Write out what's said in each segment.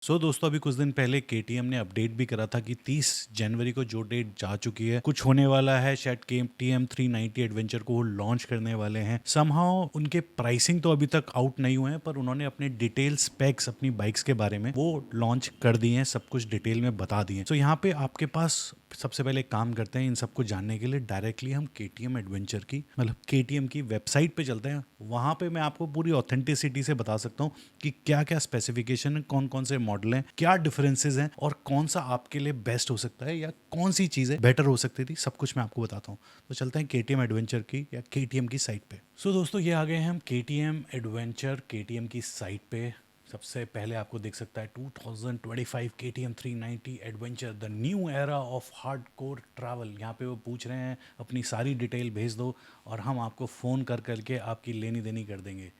दोस्तों अभी कुछ दिन पहले केटीएम ने अपडेट भी करा था कि 30 जनवरी को जो डेट जा चुकी है कुछ होने वाला है। शायद केटीएम 390 एडवेंचर को वो लॉन्च करने वाले हैं। समहाउ उनके प्राइसिंग तो अभी तक आउट नहीं हुए हैं, पर उन्होंने अपने डिटेल स्पेक्स अपनी बाइक्स के बारे में वो लॉन्च कर दिए हैं, सब कुछ डिटेल में बता दिए। तो यहाँ पे आपके पास सबसे पहले काम करते हैं इन सबको जानने के लिए डायरेक्टली हम केटीएम एडवेंचर की मतलब केटीएम की वेबसाइट पे चलते हैं। वहाँ पे मैं आपको पूरी ऑथेंटिसिटी से बता सकता हूँ कि क्या क्या स्पेसिफिकेशन है, कौन कौन से मॉडल हैं, क्या डिफरेंसेस हैं और कौन सा आपके लिए बेस्ट हो सकता है या कौन सी चीज़ें बेटर हो सकती थी, सब कुछ मैं आपको बताता हूँ। तो चलते हैं केटीएम एडवेंचर की या केटीएम की साइट पे। दोस्तों ये आ गए हैं हम केटीएम एडवेंचर केटीएम की साइट पे। सबसे पहले आपको दिख सकता है 2025 KTM 390 adventure the new era of hardcore travel. यहाँ पे वो पूछ रहे हैं अपनी सारी डिटेल भेज दो और हम आपको फ़ोन कर करके आपकी लेनी देनी कर देंगे।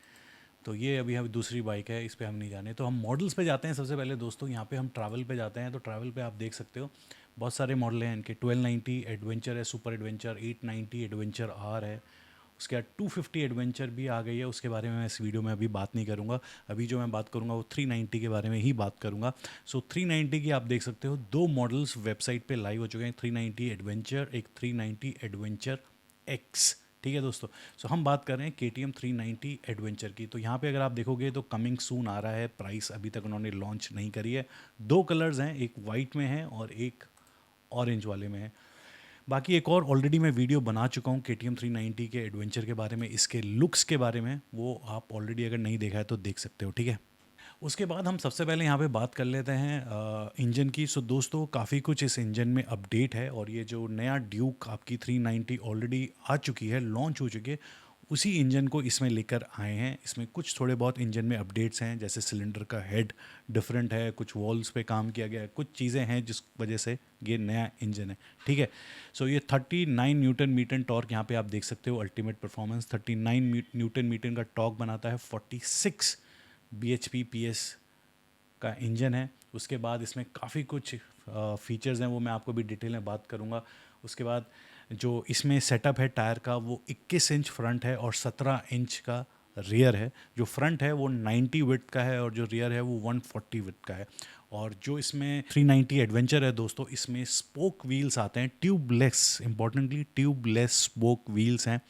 तो ये अभी हम दूसरी बाइक है, इस पे हम नहीं जाने। तो हम मॉडल्स पे जाते हैं सबसे पहले दोस्तों। यहाँ पे हम ट्रैवल पे जाते हैं। तो ट्रैवल पे आप देख सकते हो बहुत सारे मॉडल हैं इनके। 1290 एडवेंचर है, सुपर एडवेंचर 890 एडवेंचर आर है। उसके बाद 250 एडवेंचर भी आ गई है, उसके बारे में मैं इस वीडियो में अभी बात नहीं करूँगा। अभी जो मैं बात करूँगा वो 390 के बारे में ही बात करूँगा। 390 की आप देख सकते हो दो मॉडल्स वेबसाइट पे लाइव हो चुके हैं, 390 एडवेंचर, एक 390 एडवेंचर एक्स। ठीक है दोस्तों। हम बात कर रहे हैं KTM 390 एडवेंचर की। तो यहाँ पे अगर आप देखोगे तो कमिंग सून आ रहा है। प्राइस अभी तक उन्होंने लॉन्च नहीं करी है। दो कलर्स हैं, एक वाइट में है और एक ऑरेंज वाले में है। बाकी एक और ऑलरेडी मैं वीडियो बना चुका हूँ KTM 390 के एडवेंचर के बारे में, इसके लुक्स के बारे में। वो आप ऑलरेडी अगर नहीं देखा है तो देख सकते हो। ठीक है। उसके बाद हम सबसे पहले यहाँ पे बात कर लेते हैं इंजन की। दोस्तों काफ़ी कुछ इस इंजन में अपडेट है और ये जो नया ड्यूक आपकी 390 ऑलरेडी आ चुकी है, लॉन्च हो चुकी है, उसी इंजन को इसमें लेकर आए हैं। इसमें कुछ थोड़े बहुत इंजन में अपडेट्स हैं, जैसे सिलेंडर का हेड डिफरेंट है, कुछ वॉल्स पे काम किया गया है, कुछ चीज़ें हैं जिस वजह से ये नया इंजन है। ठीक है। ये 39 न्यूटन मीटर टॉर्क यहाँ पे आप देख सकते हो। अल्टीमेट परफॉर्मेंस 39 न्यूटन मीटर का टॉर्क बनाता है। 46 bhp PS का इंजन है। उसके बाद इसमें काफ़ी कुछ फीचर्स हैं, वो मैं आपको भी डिटेल में बात करूँगा। उसके बाद जो इसमें सेटअप है टायर का, वो 21 इंच फ्रंट है और 17 इंच का रियर है। जो फ्रंट है वो 90 विड्थ का है और जो रियर है वो 140 विड्थ का है। और जो इसमें 390 एडवेंचर है दोस्तों, इसमें स्पोक व्हील्स आते हैं, tubeless, importantly tubeless spoke wheels हैं।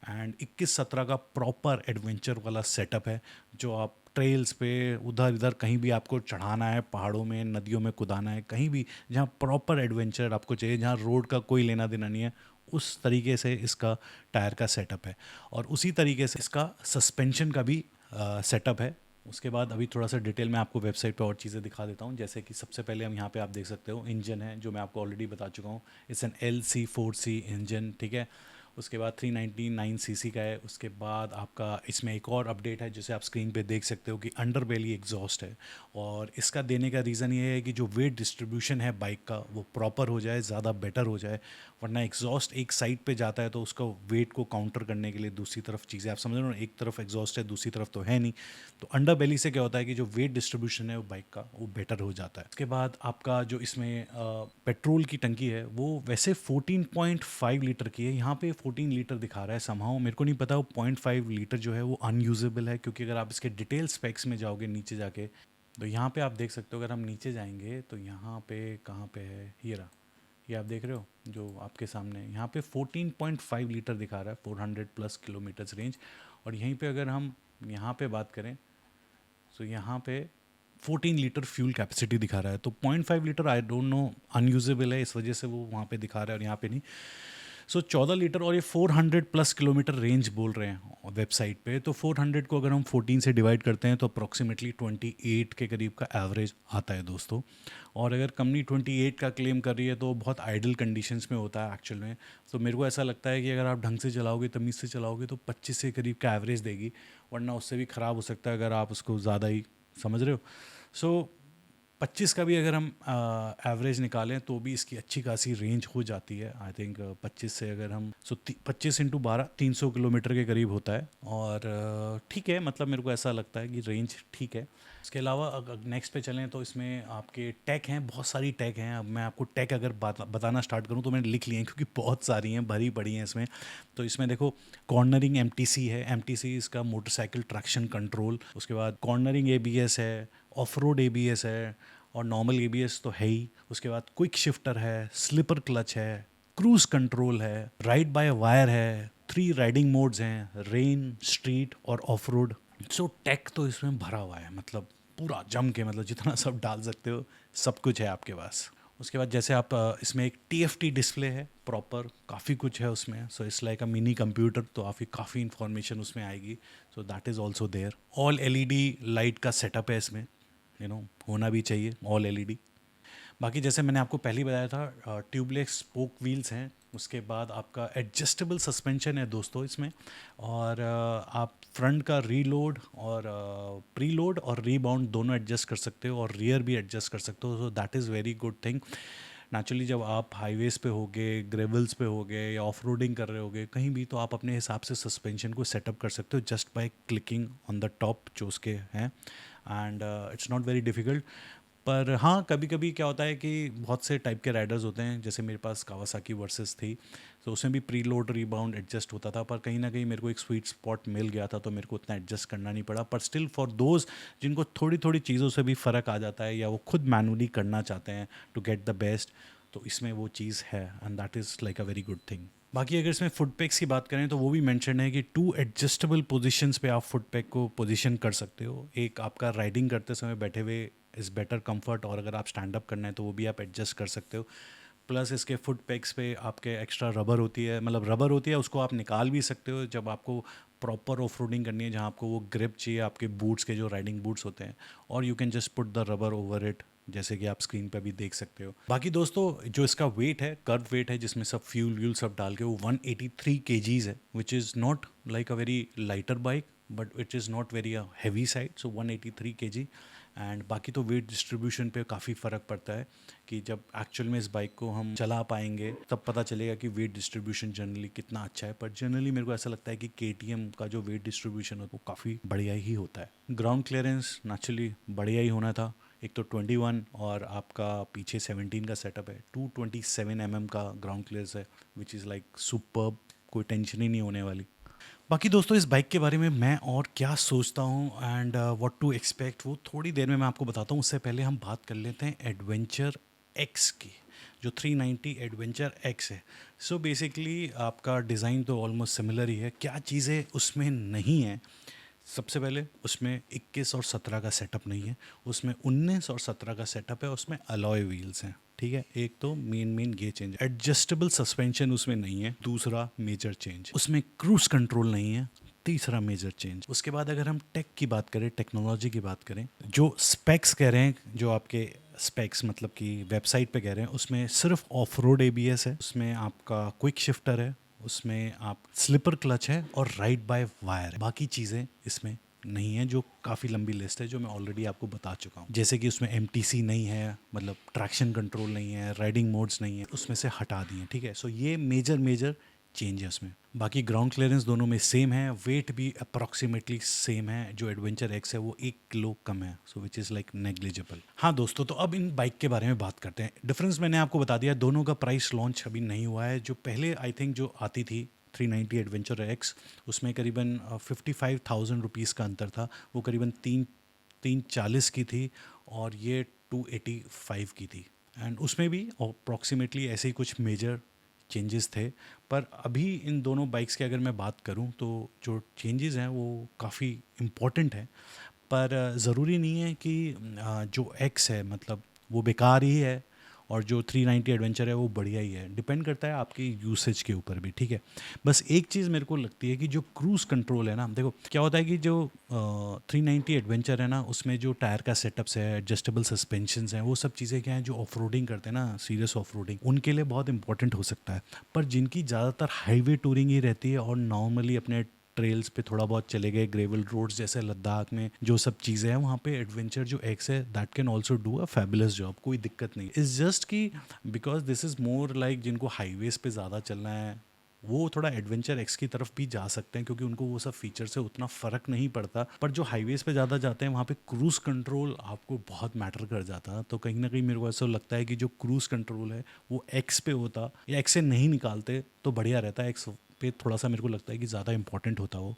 एंड 21-17 का प्रॉपर एडवेंचर वाला सेटअप है, जो आप ट्रेल्स पे उधर इधर कहीं भी आपको चढ़ाना है, पहाड़ों में, नदियों में कुदाना है, कहीं भी जहाँ प्रॉपर एडवेंचर आपको चाहिए, जहाँ रोड का कोई लेना देना नहीं है, उस तरीके से इसका टायर का सेटअप है। और उसी तरीके से इसका सस्पेंशन का भी सेटअप है। उसके बाद अभी थोड़ा सा डिटेल में आपको वेबसाइट पे और चीज़ें दिखा देता हूँ। जैसे कि सबसे पहले हम यहाँ पे आप देख सकते हो इंजन है, जो मैं आपको ऑलरेडी बता चुका हूँ। It's an LC4C engine. ठीक है। उसके बाद 399 सीसी का है। उसके बाद आपका इसमें एक और अपडेट है, जिसे आप स्क्रीन पे देख सकते हो, कि अंडर बेली एग्जॉस्ट है। और इसका देने का रीज़न ये है कि जो वेट डिस्ट्रीब्यूशन है बाइक का वो प्रॉपर हो जाए, ज़्यादा बेटर हो जाए। वरना एग्जॉस्ट एक साइड पे जाता है तो उसका वेट को काउंटर करने के लिए दूसरी तरफ चीज़ें, आप समझ रहे हो, एक तरफ एग्जॉस्ट है दूसरी तरफ तो है नहीं। तो अंडर बेली से क्या होता है कि जो वेट डिस्ट्रीब्यूशन है वो बाइक का वो बेटर हो जाता है। उसके बाद आपका जो इसमें पेट्रोल की टंकी है वो वैसे 14.5 लीटर की है। यहाँ पे 14 लीटर दिखा रहा है समहाउ, मेरे को नहीं पता वो 0.5 लीटर जो है वो अनयूजेबल है, क्योंकि अगर आप इसके डिटेल स्पेक्स में जाओगे नीचे जाके, तो यहाँ पे आप देख सकते हो। अगर हम नीचे जाएंगे तो यहाँ पे कहाँ पे है, ये रहा, ये आप देख रहे हो जो आपके सामने, यहाँ पे 14.5 लीटर दिखा रहा है, 400 प्लस किलोमीटर्स रेंज। और यहीं पे अगर हम यहाँ पे बात करें तो यहाँ पे 14 लीटर फ्यूल कैपेसिटी दिखा रहा है। तो 0.5 litre I don't know unusable है, इस वजह से वो वहाँ पे दिखा रहा है और यहाँ पे नहीं। 14 लीटर और ये 400 प्लस किलोमीटर रेंज बोल रहे हैं वेबसाइट पे। तो 400 को अगर हम 14 से डिवाइड करते हैं तो अप्रॉक्सीमेटली 28 के करीब का एवरेज आता है दोस्तों। और अगर कंपनी 28 का क्लेम कर रही है तो बहुत आइडल कंडीशंस में होता है एक्चुअल में। तो मेरे को ऐसा लगता है कि अगर आप ढंग से चलाओगे, तमीज़ से चलाओगे, तो 25 के करीब का एवरेज देगी। वरना उससे भी ख़राब हो सकता है अगर आप उसको ज़्यादा ही, समझ रहे हो। 25 का भी अगर हम एवरेज निकालें तो भी इसकी अच्छी खासी रेंज हो जाती है। आई थिंक 25 से अगर हम 25 इंटू 12 300 किलोमीटर के करीब होता है। और ठीक है, मतलब मेरे को ऐसा लगता है कि रेंज ठीक है। इसके अलावा अगर नेक्स्ट पे चलें तो इसमें आपके टैग हैं, बहुत सारी टैग हैं। अब मैं आपको टैग अगर बताना स्टार्ट करूं तो मैंने लिख लिए हैं, क्योंकि बहुत सारी हैं, भरी पड़ी हैं इसमें। तो इसमें देखो, कॉर्नरिंग MTC है। MTC इसका मोटरसाइकिल ट्रैक्शन कंट्रोल। उसके बाद कॉर्नरिंग ABS है। ऑफ रोड ABS है और नॉर्मल ABS तो है ही, उसके बाद क्विक शिफ्टर है, स्लिपर क्लच है, क्रूज कंट्रोल है, राइड बाय वायर है, 3 राइडिंग मोड्स हैं, रेन, स्ट्रीट और ऑफ रोड। सो टेक तो इसमें भरा हुआ है, मतलब पूरा जम के, मतलब जितना सब डाल सकते हो सब कुछ है आपके पास। उसके बाद जैसे आप इसमें एक TFT डिस्प्ले है प्रॉपर, काफ़ी कुछ है उसमें। So it's like a mini computer, तो काफ़ी इन्फॉर्मेशन उसमें आएगी। So that is also there. All LED light का सेटअप है इसमें, होना भी चाहिए ऑल LED। बाकी जैसे मैंने आपको पहले ही बताया था, ट्यूबलेस स्पोक व्हील्स हैं, उसके बाद आपका एडजस्टेबल सस्पेंशन है दोस्तों इसमें, और आप फ्रंट का रीलोड और प्रीलोड और रीबाउंड दोनों एडजस्ट कर सकते हो, और रियर भी एडजस्ट कर सकते हो। सो that is very good thing. Naturally जब आप हाईवेज़ पे होगे, ग्रेवल्स पे होगे या ऑफ रोडिंग कर रहे होगे कहीं भी, तो आप अपने हिसाब से सस्पेंशन को सेटअप कर सकते हो just by clicking on the top जो उसके हैं, and it's not very difficult. पर हाँ, कभी कभी क्या होता है कि बहुत से टाइप के राइडर्स होते हैं, जैसे मेरे पास कावासाकी वर्सेस थी, तो उसमें भी प्री लोड रीबाउंड एडजस्ट होता था, पर कहीं ना कहीं मेरे को एक स्वीट स्पॉट मिल गया था, तो मेरे को उतना एडजस्ट करना नहीं पड़ा। पर स्टिल फॉर दोज जिनको थोड़ी थोड़ी चीज़ों से भी फ़र्क आ जाता है, या वो खुद मैनुअली करना चाहते हैं टू गेट द बेस्ट, तो इसमें वो चीज़ है, and that is like a very good thing. बाकी अगर इसमें फुट पैक्स की बात करें तो वो भी मेंशन है कि 2 एडजस्टेबल पोजीशंस पे आप फुट पैक को पोजीशन कर सकते हो। एक आपका राइडिंग करते समय बैठे हुए इज़ बेटर कंफर्ट, और अगर आप स्टैंड अप करना है तो वो भी आप एडजस्ट कर सकते हो। प्लस इसके फुट पैक्स पे आपके एक्स्ट्रा रबर होती है, मतलब रबर होती है, उसको आप निकाल भी सकते हो जब आपको प्रॉपर ऑफ रोडिंग करनी है, जहाँ आपको वो ग्रिप चाहिए आपके बूट्स के, जो राइडिंग बूट्स होते हैं, और you can just put the rubber over it, जैसे कि आप स्क्रीन पे भी देख सकते हो। बाकी दोस्तों जो इसका वेट है, कर्व वेट है, जिसमें सब फ्यूल व्यूल सब डाल के, वो 183 kgs है, which is not like a very lighter bike, but it is not very heavy side, so 183 kg। And बाकी तो वेट डिस्ट्रीब्यूशन पे काफ़ी फ़र्क पड़ता है, कि जब एक्चुअल में इस बाइक को हम चला पाएंगे तब पता चलेगा कि वेट डिस्ट्रीब्यूशन जनरली कितना अच्छा है। पर जनरली मेरे को ऐसा लगता है कि KTM का जो वेट डिस्ट्रीब्यूशन है वो काफ़ी बढ़िया ही होता है। ग्राउंड क्लियरेंस नेचुरली बढ़िया ही होना था। एक तो 21 और आपका पीछे 17 का सेटअप है, 227 mm का ग्राउंड क्लियरेंस है, विच इज़ लाइक सुपर्ब, कोई टेंशन ही नहीं होने वाली। बाकी दोस्तों इस बाइक के बारे में मैं और क्या सोचता हूँ एंड व्हाट टू एक्सपेक्ट, वो थोड़ी देर में मैं आपको बताता हूँ। उससे पहले हम बात कर लेते हैं एडवेंचर एक्स की, जो 390 एडवेंचर एक्स है। सो बेसिकली आपका डिज़ाइन तो ऑलमोस्ट सिमिलर ही है। क्या चीज़ें उसमें नहीं है, सबसे पहले उसमें 21 और 17 का सेटअप नहीं है, उसमें 19 और 17 का सेटअप है, उसमें अलॉय व्हील्स हैं, ठीक है। एक तो मेन ये चेंज, एडजस्टेबल सस्पेंशन उसमें नहीं है, दूसरा मेजर चेंज। उसमें क्रूज कंट्रोल नहीं है, तीसरा मेजर चेंज। उसके बाद अगर हम टेक की बात करें, टेक्नोलॉजी की बात करें, जो स्पेक्स कह रहे हैं, जो आपके स्पेक्स मतलब कि वेबसाइट पे कह रहे हैं, उसमें सिर्फ ऑफ रोड ABS है, उसमें आपका क्विक शिफ्टर है, उसमें आप स्लिपर क्लच है और राइड बाय वायर है। बाकी चीज़ें इसमें नहीं है, जो काफ़ी लंबी लिस्ट है, जो मैं ऑलरेडी आपको बता चुका हूँ। जैसे कि उसमें MTC नहीं है, मतलब ट्रैक्शन कंट्रोल नहीं है, राइडिंग मोड्स नहीं है, उसमें से हटा दिए, ठीक है। सो ये मेजर चेंज है उसमें। बाकी ग्राउंड क्लियरेंस दोनों में सेम है, वेट भी अप्रॉक्सीमेटली सेम है। जो एडवेंचर एक्स है वो 1 किलो कम है, सो विच इज़ लाइक नेग्लिजिबल। हाँ दोस्तों, तो अब इन बाइक के बारे में बात करते हैं। डिफरेंस मैंने आपको बता दिया, दोनों का प्राइस लॉन्च अभी नहीं हुआ है। जो पहले आई थिंक जो आती थी 390 एडवेंचर एक्स, उसमें करीबन 55,000 रुपीज़ का अंतर था, वो करीबन 340 की थी, और ये 285 की थी। एंड उसमें भी अप्रॉक्सीमेटली ऐसे ही कुछ मेजर चेंजेस थे। पर अभी इन दोनों बाइक्स की अगर मैं बात करूं तो जो चेंजेस हैं वो काफ़ी इम्पॉर्टेंट है। पर ज़रूरी नहीं है कि जो एक्स है मतलब वो बेकार ही है, और जो 390 एडवेंचर है वो बढ़िया ही है। डिपेंड करता है आपकी यूसेज के ऊपर भी, ठीक है। बस एक चीज़ मेरे को लगती है कि जो क्रूज़ कंट्रोल है ना, देखो क्या होता है कि जो 390 एडवेंचर है ना, उसमें जो टायर का सेटअप्स है, एडजस्टेबल सस्पेंशंस हैं, वो सब चीज़ें क्या हैं, जो ऑफ रोडिंग करते हैं ना, सीरियस ऑफ रोडिंग, उनके लिए बहुत इंपॉर्टेंट हो सकता है। पर जिनकी ज़्यादातर हाईवे टूरिंग ही रहती है और नॉर्मली अपने ट्रेल्स पे थोड़ा बहुत चले गए, ग्रेवल रोड्स जैसे लद्दाख में जो सब चीज़ें हैं, वहाँ पे एडवेंचर जो एक्स है that can also do a fabulous job, कोई दिक्कत नहीं। इट्स जस्ट कि because this is more like जिनको हाईवेज पे ज़्यादा चलना है, वो थोड़ा एडवेंचर एक्स की तरफ भी जा सकते हैं, क्योंकि उनको वो सब फीचर से उतना फ़र्क नहीं पड़ता। पर जो हाईवेज पे ज़्यादा जाते हैं वहाँ पे क्रूज़ कंट्रोल आपको बहुत मैटर कर जाता है। तो कहीं ना कहीं मेरे को ऐसा लगता है कि जो क्रूज़ कंट्रोल है वो एक्स पे होता, या एक्स से नहीं निकालते तो बढ़िया रहता है। एक्स पे थोड़ा सा मेरे को लगता है कि ज़्यादा इंपॉर्टेंट होता हो,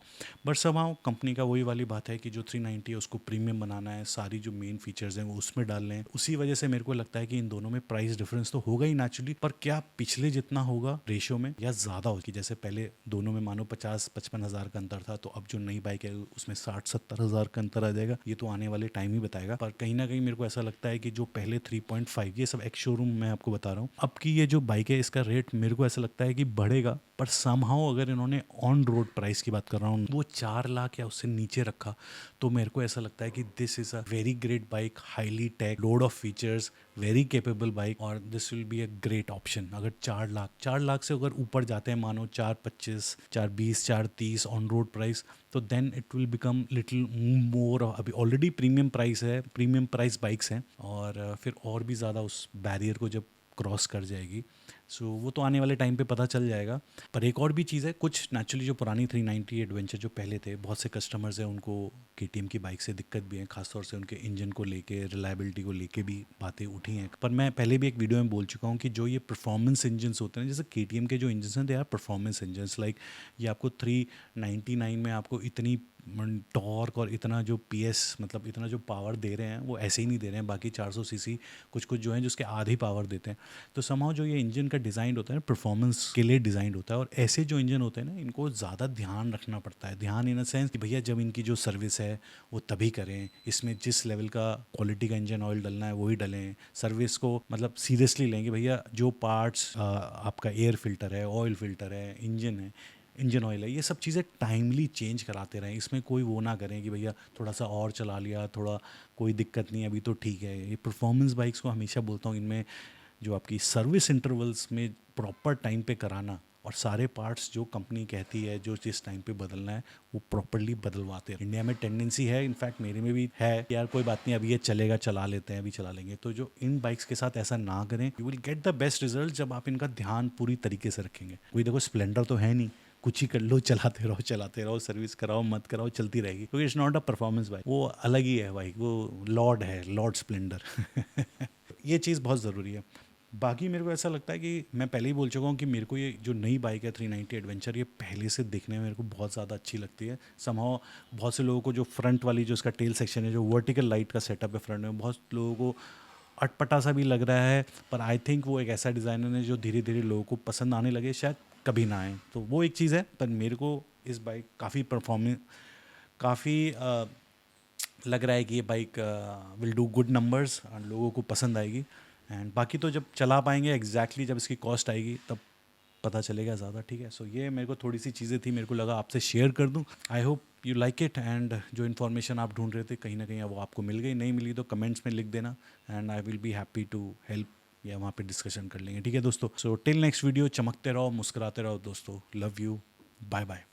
बट somehow कंपनी का वही वाली बात है कि जो 390 है उसको प्रीमियम बनाना है, सारी जो मेन फीचर्स हैं वो उसमें डालने हैं, उसी वजह से मेरे को लगता है कि इन दोनों में प्राइस डिफरेंस तो होगा ही नेचुरली, पर क्या पिछले जितना होगा रेशियो में या ज़्यादा हो, कि जैसे पहले दोनों में मानो 50-55 हज़ार का अंतर था, तो अब जो नई बाइक है उसमें 60-70 हज़ार का अंतर आ जाएगा। ये तो आने वाले टाइम ही बताएगा, पर कहीं ना कहीं मेरे को ऐसा लगता है कि जो पहले 3.5, ये सब एक्स शोरूम मैं आपको बता रहा हूँ, अब की ये जो बाइक है इसका रेट मेरे को ऐसा लगता है कि बढ़ेगा, पर समहाउ अगर इन्होंने ऑन रोड प्राइस की बात कर रहा हूँ वो 4 लाख या उससे नीचे रखा, तो मेरे को ऐसा लगता है कि this is a very great bike, highly tech, load of features, very capable bike, और this will be a great option. अगर 4 लाख से अगर ऊपर जाते हैं, मानो 4.25, 4.20, 4.30 ऑन रोड प्राइस, तो then it will become little more, अभी ऑलरेडी प्रीमियम प्राइस है, प्रीमियम प्राइस बाइक्स हैं, और फिर और भी ज़्यादा उस बैरियर को जब क्रॉस कर जाएगी, सो वो तो आने वाले टाइम पे पता चल जाएगा। पर एक और भी चीज़ है, कुछ नेचुरली जो पुरानी 390 एडवेंचर जो पहले थे, बहुत से कस्टमर्स हैं उनको केटीएम की बाइक से दिक्कत भी है, खासतौर से उनके इंजन को लेके, रिलायबिलिटी को लेके भी बातें उठी हैं। पर मैं पहले भी एक वीडियो में बोल चुका हूँ कि जो ये परफॉर्मेंस इंजन्स होते हैं, जैसे केटीएम के जो इंजन्स हैं, they are performance engines, like ये आपको 399 में आपको इतनी टॉर्क और इतना जो पीएस, मतलब इतना जो पावर दे रहे हैं वो ऐसे ही नहीं दे रहे हैं। बाकी 400 सीसी कुछ कुछ जो हैं जिसके आधी पावर देते हैं। तो समहाउ जो ये इंजन का डिज़ाइन होता है ना, परफॉर्मेंस के लिए डिज़ाइन होता है, और ऐसे जो इंजन होते हैं ना, इनको ज़्यादा ध्यान रखना पड़ता है। ध्यान इन द सेंस कि भैया जब इनकी जो सर्विस है वो तभी करें, इसमें जिस लेवल का क्वालिटी का इंजन ऑयल डलना है वही डलें, सर्विस को मतलब सीरियसली लेंगे भैया। जो पार्ट्स आपका एयर फिल्टर है, ऑयल फिल्टर है, इंजन ऑयल है, ये सब चीज़ें टाइमली चेंज कराते रहें। इसमें कोई वो ना करें कि भैया थोड़ा सा और चला लिया, थोड़ा कोई दिक्कत नहीं, अभी तो ठीक है। ये परफॉर्मेंस बाइक्स को हमेशा बोलता हूँ, इनमें जो आपकी सर्विस इंटरवल्स में प्रॉपर टाइम पे कराना, और सारे पार्ट्स जो कंपनी कहती है जो जिस टाइम पे बदलना है वो प्रॉपरली बदलवाते हैं। इंडिया में टेंडेंसी है, इनफैक्ट मेरे में भी है, यार कोई बात नहीं, अभी ये चलेगा, चला लेते हैं, अभी चला लेंगे। तो जो इन बाइक्स के साथ ऐसा ना करें, you will get the best result जब आप इनका ध्यान पूरी तरीके से रखेंगे। कोई देखो स्प्लेंडर तो है नहीं, कुछ ही कर लो, चलाते रहो, सर्विस कराओ मत कराओ, चलती रहेगी, क्योंकि it's not a performance bike, वो अलग ही है बाइक, वो लॉर्ड है, लॉर्ड स्प्लेंडर। ये चीज़ बहुत ज़रूरी है। बाकी मेरे को ऐसा लगता है कि मैं पहले ही बोल चुका हूँ कि मेरे को ये जो नई बाइक है 390 एडवेंचर, ये पहले से देखने में मेरे को बहुत ज़्यादा अच्छी लगती है। समहाउ बहुत से लोगों को जो फ्रंट वाली जो इसका टेल सेक्शन है, जो वर्टिकल लाइट का सेटअप है फ्रंट में, बहुत लोगों को अटपटा सा भी लग रहा है, पर आई थिंक वो एक ऐसा डिज़ाइनर है जो धीरे धीरे लोगों को पसंद आने लगे, शायद कभी ना आए, तो वो एक चीज़ है। पर मेरे को इस बाइक काफ़ी परफॉर्मेंस, काफ़ी लग रहा है कि ये bike will do good numbers और लोगों को पसंद आएगी। एंड बाकी तो जब चला पाएंगे एग्जैक्टली जब इसकी कॉस्ट आएगी तब पता चलेगा ज़्यादा, ठीक है। सो ये मेरे को थोड़ी सी चीज़ें थी, मेरे को लगा आपसे शेयर कर दूं। I hope you like it, and जो इन्फॉर्मेशन आप ढूंढ रहे थे कहीं ना कहीं वो आपको मिल गई, नहीं मिली तो कमेंट्स में लिख देना, and I will be happy to help, या वहाँ पे डिस्कशन कर लेंगे, ठीक है दोस्तों। सो टिल नेक्स्ट वीडियो, चमकते रहो, मुस्कुराते रहो दोस्तों, लव यू, बाय बाय।